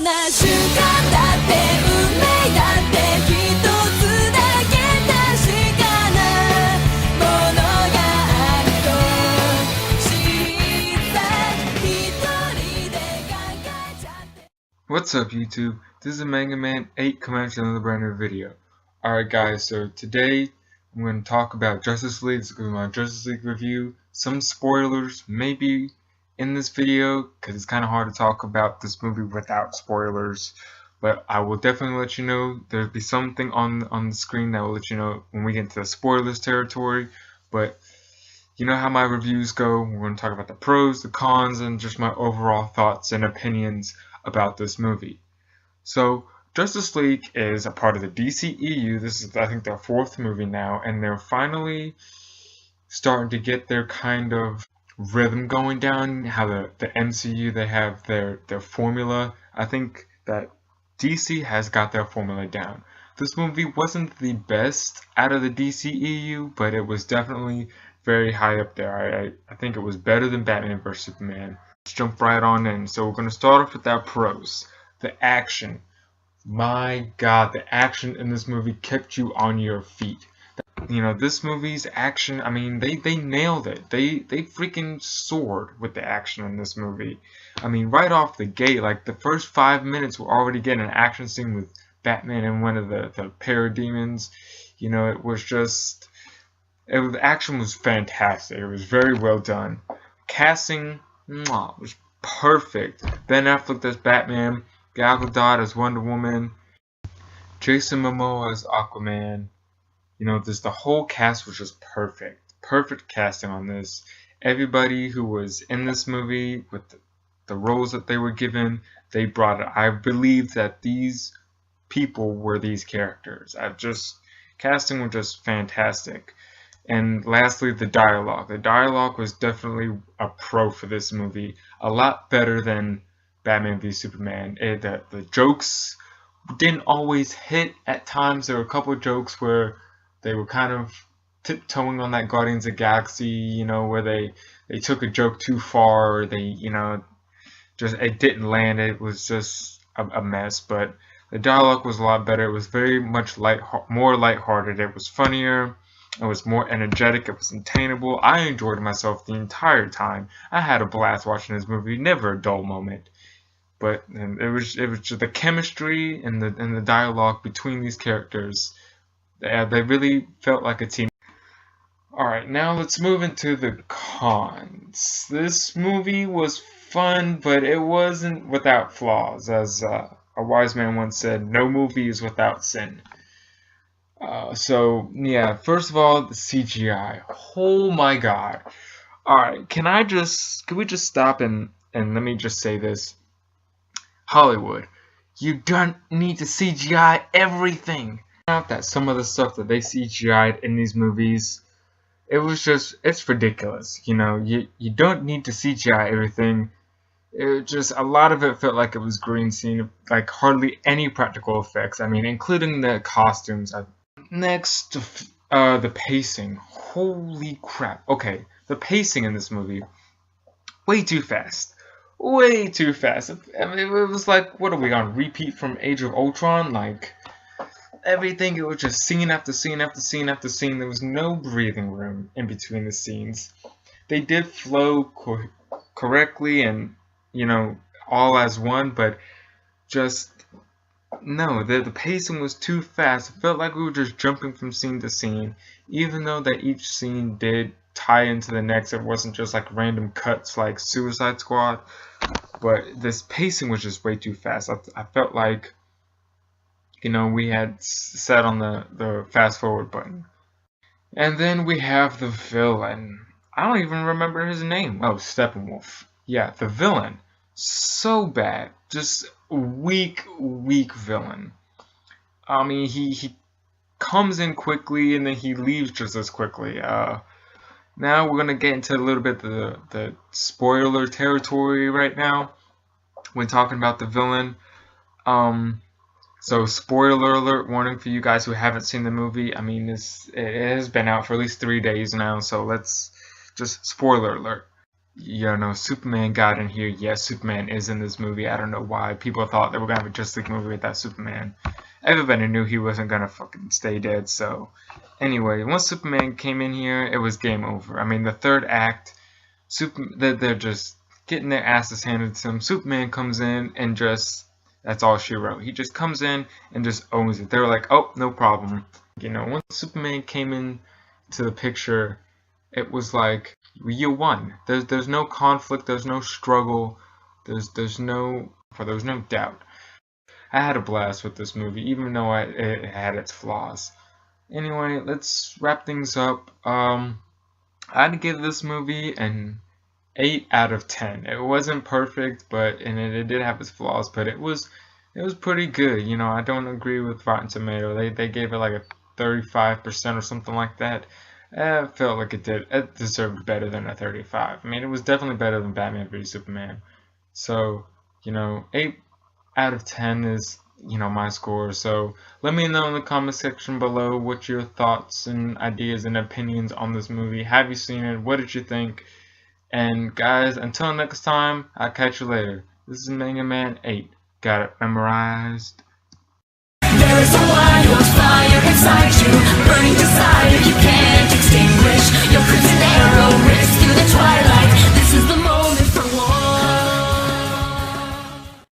な瞬間だって運命だって一つだけ確かなものがあると知った一人で考えちゃって What's up YouTube? This is Mega Man 8 coming to another brand new video. Alright guys, so today I'm going to talk about Justice League. This is going to be my Justice League review. Some spoilers maybe in this video because it's kind of hard to talk about this movie without spoilers. But I will definitely let you know. There'll be something on the screen that will let you know when we get into the spoilers territory. But you know how my reviews go. We're going to talk about the pros, the cons, and just my overall thoughts and opinions about this movie. So Justice League is a part of the DCEU. This is, I think, their 4th movie now, and they're finally starting to get their kind of rhythm going down. How the MCU, they have their formula. I think that DC has got their formula down. This movie wasn't the best out of the DCEU, but it was definitely very high up there. I think it was better than Batman vs Superman. Let's jump right on in. So we're going to start off with our pros. The action. My God, the action in this movie kept you on your feet. You know, this movie's action, I mean, they nailed it. They freaking soared with the action in this movie. I mean, right off the gate, like the first 5 minutes, we're already getting an action scene with Batman and one of the parademons. You know, it was just, the action was fantastic. It was very well done. Casting, was perfect. Ben Affleck as Batman, Gal Gadot as Wonder Woman, Jason Momoa as Aquaman. You know, the whole cast was just perfect. Perfect casting on this. Everybody who was in this movie with the roles that they were given, they brought it. I believe that these people were these characters. Casting was just fantastic. And lastly, the dialogue. The dialogue was definitely a pro for this movie. A lot better than Batman v Superman. The jokes didn't always hit at times. There were a couple of jokes where they were kind of tiptoeing on that Guardians of the Galaxy, you know, where they took a joke too far, or it didn't land. It was just a mess. But the dialogue was a lot better. It was very much more lighthearted. It was funnier. It was more energetic. It was attainable. I enjoyed myself the entire time. I had a blast watching this movie. Never a dull moment. But it was just the chemistry and the dialogue between these characters. They really felt like a team. Alright, now let's move into the cons. This movie was fun, but it wasn't without flaws. As a wise man once said, no movie is without sin. So, yeah, first of all, the CGI. Oh my God. Alright, can we just stop and let me just say this. Hollywood, you don't need to CGI everything. That some of the stuff that they CGI'd in these movies, it's ridiculous. You know, you don't need to CGI everything. A lot of it felt like it was green scene, like hardly any practical effects. I mean, including the costumes. Next, the pacing. Holy crap. Okay, the pacing in this movie, way too fast. Way too fast. I mean, it was like, what are we on? Repeat from Age of Ultron? Like, everything, it was just scene after scene after scene after scene. There was no breathing room in between the scenes. They did flow correctly and, you know, all as one, but just, no, the pacing was too fast. It felt like we were just jumping from scene to scene, even though that each scene did tie into the next. It wasn't just like random cuts like Suicide Squad, but this pacing was just way too fast. I felt like, you know, we had set on the fast forward button. And then we have the villain. I don't even remember his name. Oh, Steppenwolf. Yeah, the villain. So bad. Just weak villain. I mean, he comes in quickly and then he leaves just as quickly. Now we're going to get into a little bit the spoiler territory right now when talking about the villain. So spoiler alert warning for you guys who haven't seen the movie. I mean, it has been out for at least 3 days now, so let's just spoiler alert. Superman got in here. Yes, Superman is in this movie. I don't know why people thought they were gonna have a Justice League movie without Superman. Everybody knew he wasn't gonna fucking stay dead. So, anyway, once Superman came in here, it was game over. I mean, the third act, they're just getting their asses handed to them. Superman comes in and just, that's all she wrote. He just comes in and just owns it. They were like, oh, no problem. Once Superman came in to the picture, it was like, you won. There's no conflict, there's no struggle, there's no doubt. I had a blast with this movie, even though it had its flaws. Anyway, let's wrap things up. I'd give this movie an 8 out of 10. It wasn't perfect, and it did have its flaws, but it was pretty good. I don't agree with Rotten Tomato. They gave it like a 35% or something like that. I felt like it deserved better than a 35. I mean, it was definitely better than Batman v Superman. So, 8 out of 10 is, my score. So, let me know in the comment section below what your thoughts and ideas and opinions on this movie. Have you seen it? What did you think? And guys, until next time, I'll catch you later. This is Mega Man 8. Got it memorized? There is a wild fire inside you, burning desire you can't